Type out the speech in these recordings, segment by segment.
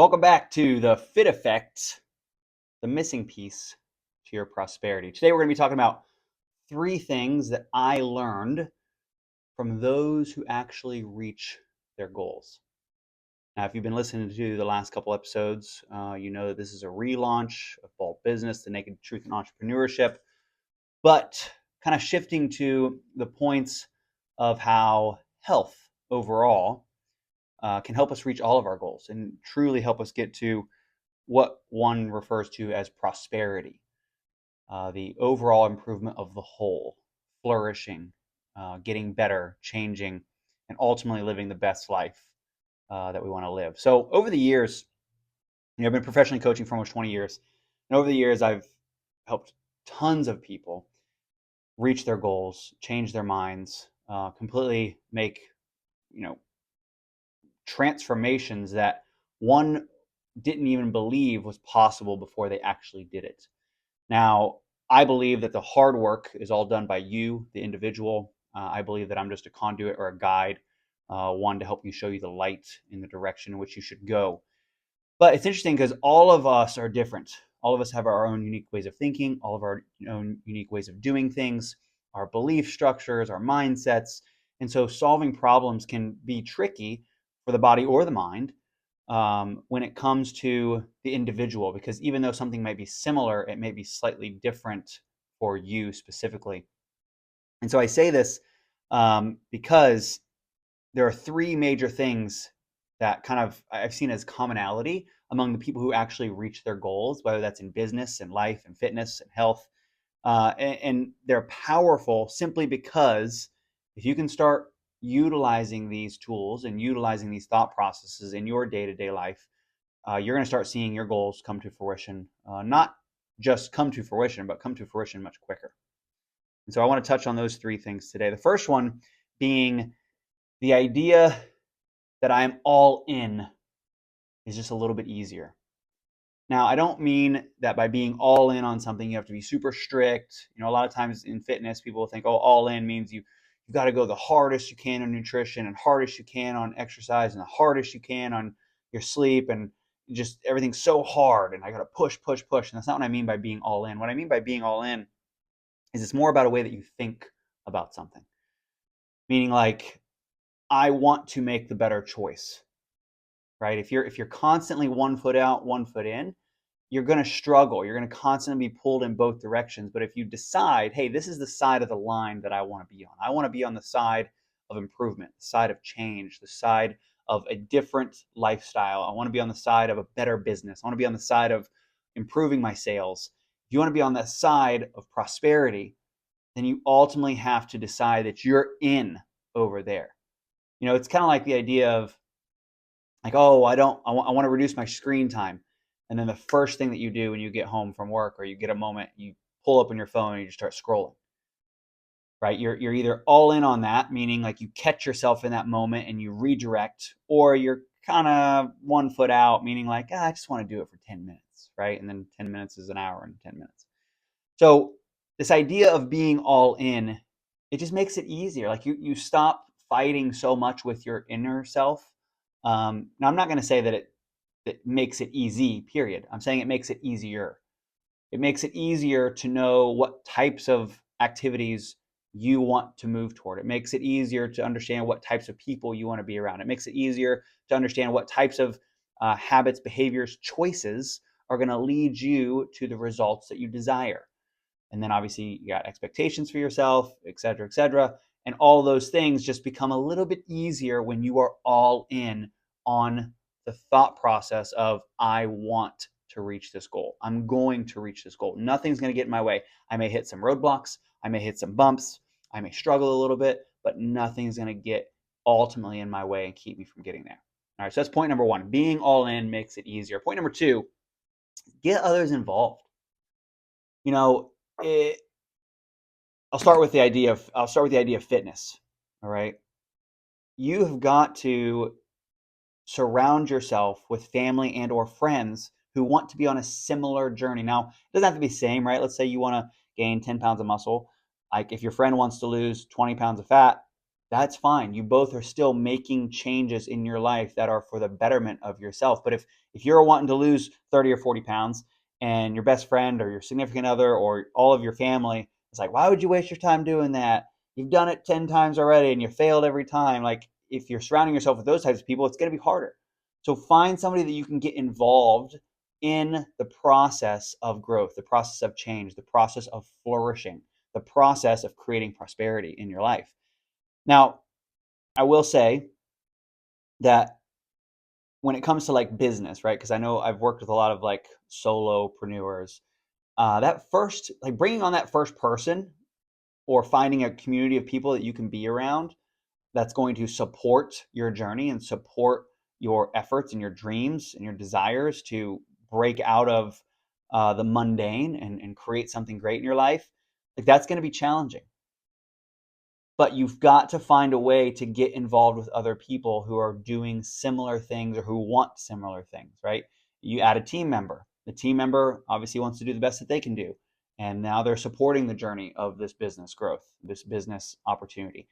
Welcome back to the Fit Effect, the missing piece to your prosperity. Today we're going to be talking about three things that I learned from those who actually reach their goals. Now, if you've been listening to the last couple episodes, you know that this is a relaunch of Bold Business, the Naked Truth in Entrepreneurship, but kind of shifting to the points of how health overall can help us reach all of our goals and truly help us get to what one refers to as prosperity, the overall improvement of the whole, flourishing, getting better, changing, and ultimately living the best life that we want to live. So over the years, I've been professionally coaching for almost 20 years. And over the years, I've helped tons of people reach their goals, change their minds, completely make, you know, transformations that one didn't even believe was possible before they actually did it. Now, I believe that the hard work is all done by you, the individual. I believe that I'm just a conduit or a guide, one to help you show you the light in the direction in which you should go. But it's interesting because all of us are different. All of us have our own unique ways of thinking, all of our own unique ways of doing things, our belief structures, our mindsets. And so solving problems can be tricky for the body or the mind when it comes to the individual, because even though something might be similar, it may be slightly different for you specifically. And so I say this because there are three major things that kind of I've seen as commonality among the people who actually reach their goals, whether that's in business and life and fitness and health. And they're powerful simply because if you can start utilizing these tools and utilizing these thought processes in your day-to-day life, you're going to start seeing your goals come to fruition. Not just come to fruition, but come to fruition much quicker. And so I want to touch on those three things today. The first one being the idea that I am all in is just a little bit easier. Now, I don't mean that by being all in on something, you have to be super strict. You know, a lot of times in fitness, people think, oh, all in means you've got to go the hardest you can on nutrition and hardest you can on exercise and the hardest you can on your sleep and just everything's so hard and I got to push, push, push. And that's not what I mean by being all in. What I mean by being all in is it's more about a way that you think about something. Meaning like, I want to make the better choice, right? If you're constantly 1 foot out, 1 foot in, you're going to struggle. You're going to constantly be pulled in both directions. But if you decide, hey, this is the side of the line that I want to be on. I want to be on the side of improvement, the side of change, the side of a different lifestyle. I want to be on the side of a better business. I want to be on the side of improving my sales. If you want to be on the side of prosperity, then you ultimately have to decide that you're in over there. You know, it's kind of like the idea of like, oh, I want to reduce my screen time. And then the first thing that you do when you get home from work or you get a moment, you pull up on your phone and you just start scrolling, right? You're either all in on that, meaning like you catch yourself in that moment and you redirect, or you're kind of 1 foot out, meaning like, I just want to do it for 10 minutes, right? And then 10 minutes is an hour and 10 minutes. So this idea of being all in, it just makes it easier. Like you stop fighting so much with your inner self. Now I'm not going to say that it makes it easy, period. I'm saying it makes it easier. It makes it easier to know what types of activities you want to move toward. It makes it easier to understand what types of people you want to be around. It makes it easier to understand what types of habits, behaviors, choices are going to lead you to the results that you desire. And then obviously you got expectations for yourself, et cetera, et cetera. And all those things just become a little bit easier when you are all in on the thought process of, I want to reach this goal. I'm going to reach this goal. Nothing's going to get in my way. I may hit some roadblocks. I may hit some bumps. I may struggle a little bit, but nothing's going to get ultimately in my way and keep me from getting there. All right, so that's point number one. Being all in makes it easier. Point number two, get others involved. You know, I'll start with the idea of fitness. All right. You have got to surround yourself with family and or friends who want to be on a similar journey. Now, it doesn't have to be the same, right? Let's say you want to gain 10 pounds of muscle. Like if your friend wants to lose 20 pounds of fat, that's fine. You both are still making changes in your life that are for the betterment of yourself. But if you're wanting to lose 30 or 40 pounds and your best friend or your significant other or all of your family is like, why would you waste your time doing that? You've done it 10 times already and you failed every time. Like, if you're surrounding yourself with those types of people, it's going to be harder. So find somebody that you can get involved in the process of growth, the process of change, the process of flourishing, the process of creating prosperity in your life. Now, I will say that when it comes to like business, right? Because I know I've worked with a lot of like solopreneurs. That first, like bringing on that first person or finding a community of people that you can be around that's going to support your journey and support your efforts and your dreams and your desires to break out of the mundane and create something great in your life, like that's going to be challenging. But you've got to find a way to get involved with other people who are doing similar things or who want similar things, right? You add a team member. The team member obviously wants to do the best that they can do. And now they're supporting the journey of this business growth, this business opportunity.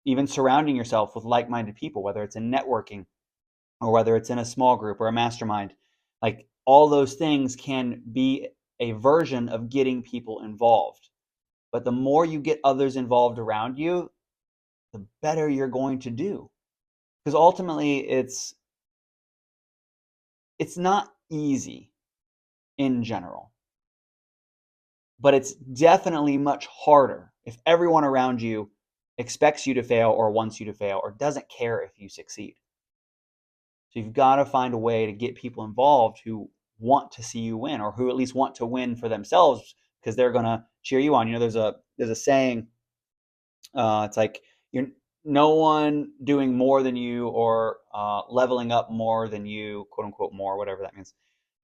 Even surrounding yourself with like minded people, whether it's in networking or whether it's in a small group or a mastermind, like all those things can be a version of getting people involved. But the more you get others involved around you, the better you're going to do. Because ultimately it's not easy in general, but it's definitely much harder if everyone around you expects you to fail or wants you to fail or doesn't care if you succeed. So you've got to find a way to get people involved who want to see you win or who at least want to win for themselves because they're going to cheer you on. You know, there's a saying. It's like you're no one doing more than you or leveling up more than you, quote unquote, more, whatever that means.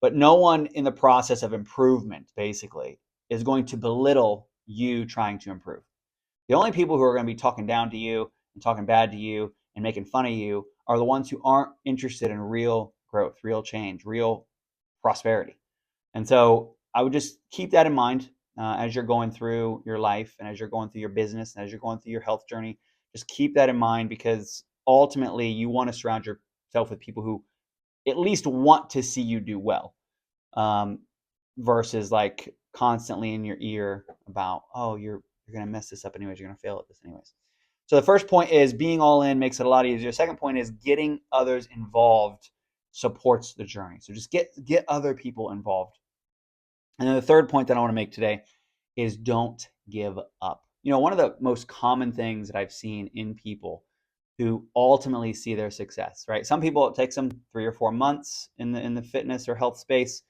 But no one in the process of improvement, basically, is going to belittle you trying to improve. The only people who are going to be talking down to you and talking bad to you and making fun of you are the ones who aren't interested in real growth, real change, real prosperity. And so I would just keep that in mind as you're going through your life and as you're going through your business and as you're going through your health journey. Just keep that in mind because ultimately you want to surround yourself with people who at least want to see you do well um, versus like constantly in your ear about, oh, you're going to mess this up anyways. You're going to fail at this anyways. So the first point is being all in makes it a lot easier. Second point is getting others involved supports the journey. So just get other people involved. And then the third point that I want to make today is don't give up. You know, one of the most common things that I've seen in people who ultimately see their success, right? Some people, it takes them 3 or 4 months in the fitness or health space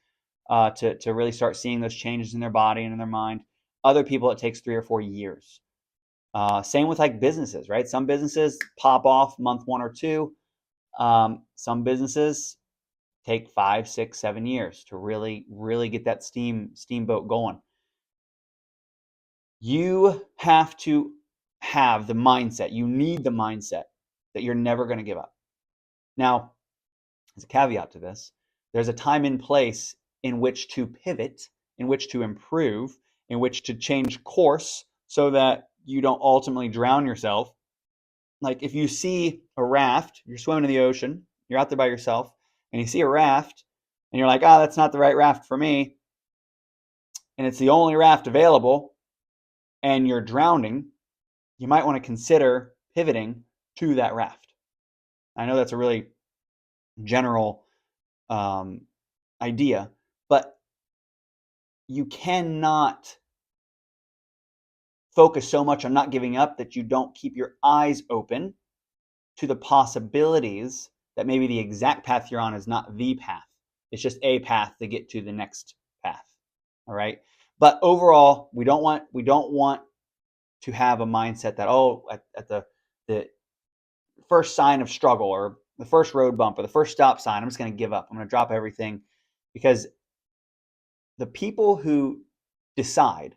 to really start seeing those changes in their body and in their mind. Other people, it takes 3 or 4 years. Same with like businesses, right? Some businesses pop off month 1 or 2. Some businesses take 5, 6, 7 years to really get that steamboat going. You have to have the mindset. You need the mindset that you're never going to give up. Now, as a caveat to this, there's a time and place in which to pivot, in which to improve, in which to change course so that you don't ultimately drown yourself. Like if you see a raft, you're swimming in the ocean, you're out there by yourself, and you see a raft, and you're like, oh, that's not the right raft for me, and it's the only raft available, and you're drowning, you might want to consider pivoting to that raft. I know that's a really general idea, but you cannot focus so much on not giving up that you don't keep your eyes open to the possibilities that maybe the exact path you're on is not the path. It's just a path to get to the next path. All right. But overall, we don't want to have a mindset that, oh, at the first sign of struggle or the first road bump or the first stop sign, I'm just going to give up. I'm going to drop everything, because the people who decide,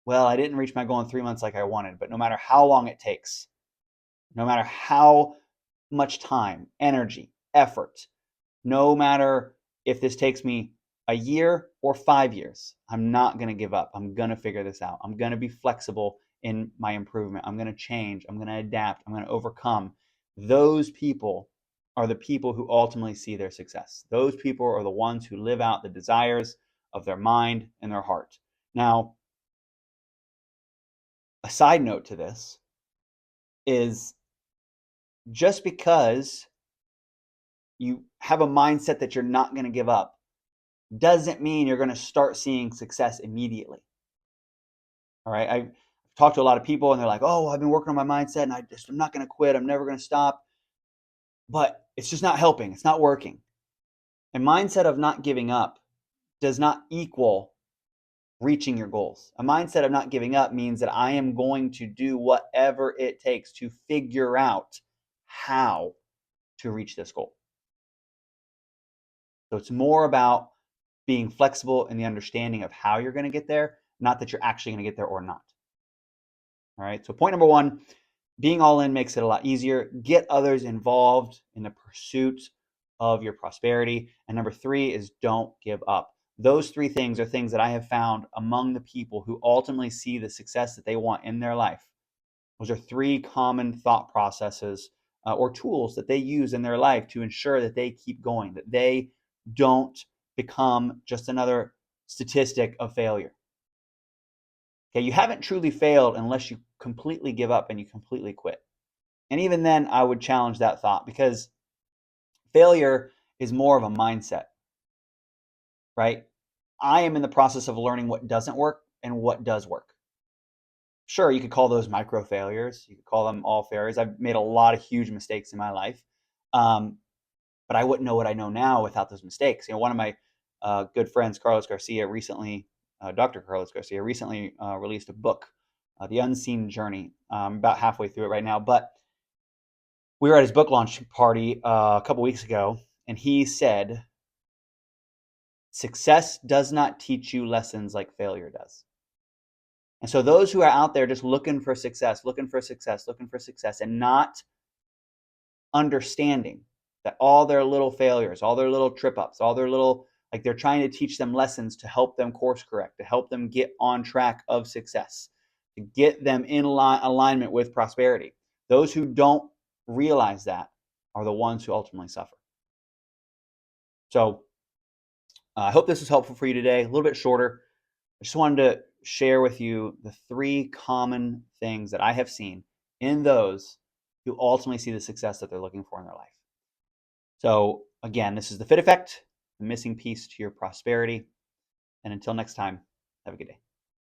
well, I didn't reach my goal in 3 months like I wanted, but no matter how long it takes, no matter how much time, energy, effort, no matter if this takes me a year or 5 years, I'm not going to give up. I'm going to figure this out. I'm going to be flexible in my improvement. I'm going to change. I'm going to adapt. I'm going to overcome. Those people are the people who ultimately see their success. Those people are the ones who live out the desires of their mind and their heart. Now, a side note to this is just because you have a mindset that you're not going to give up doesn't mean you're going to start seeing success immediately. All right. I've talked to a lot of people and they're like, oh, I've been working on my mindset and I'm not going to quit. I'm never going to stop. But it's just not helping. It's not working. A mindset of not giving up does not equal reaching your goals. A mindset of not giving up means that I am going to do whatever it takes to figure out how to reach this goal. So it's more about being flexible in the understanding of how you're going to get there, not that you're actually going to get there or not. All right. So point number one, being all in makes it a lot easier. Get others involved in the pursuit of your prosperity. And number three is don't give up. Those three things are things that I have found among the people who ultimately see the success that they want in their life. Those are three common thought processes or tools that they use in their life to ensure that they keep going, that they don't become just another statistic of failure. Okay, you haven't truly failed unless you completely give up and you completely quit. And even then, I would challenge that thought because failure is more of a mindset, right? I am in the process of learning what doesn't work and what does work. Sure, you could call those micro failures. You could call them all failures. I've made a lot of huge mistakes in my life, but I wouldn't know what I know now without those mistakes. One of my good friends, Carlos Garcia, recently, Dr. Carlos Garcia, recently released a book, The Unseen Journey. I'm about halfway through it right now, but we were at his book launch party a couple weeks ago, and he said, success does not teach you lessons like failure does. And so those who are out there just looking for success, and not understanding that all their little failures, all their little trip ups, all their little, like they're trying to teach them lessons to help them course correct, to help them get on track of success, to get them in alignment with prosperity. Those who don't realize that are the ones who ultimately suffer. So I hope this was helpful for you today. A little bit shorter. I just wanted to share with you the three common things that I have seen in those who ultimately see the success that they're looking for in their life. So again, this is the Fit Effect, the missing piece to your prosperity. And until next time, have a good day.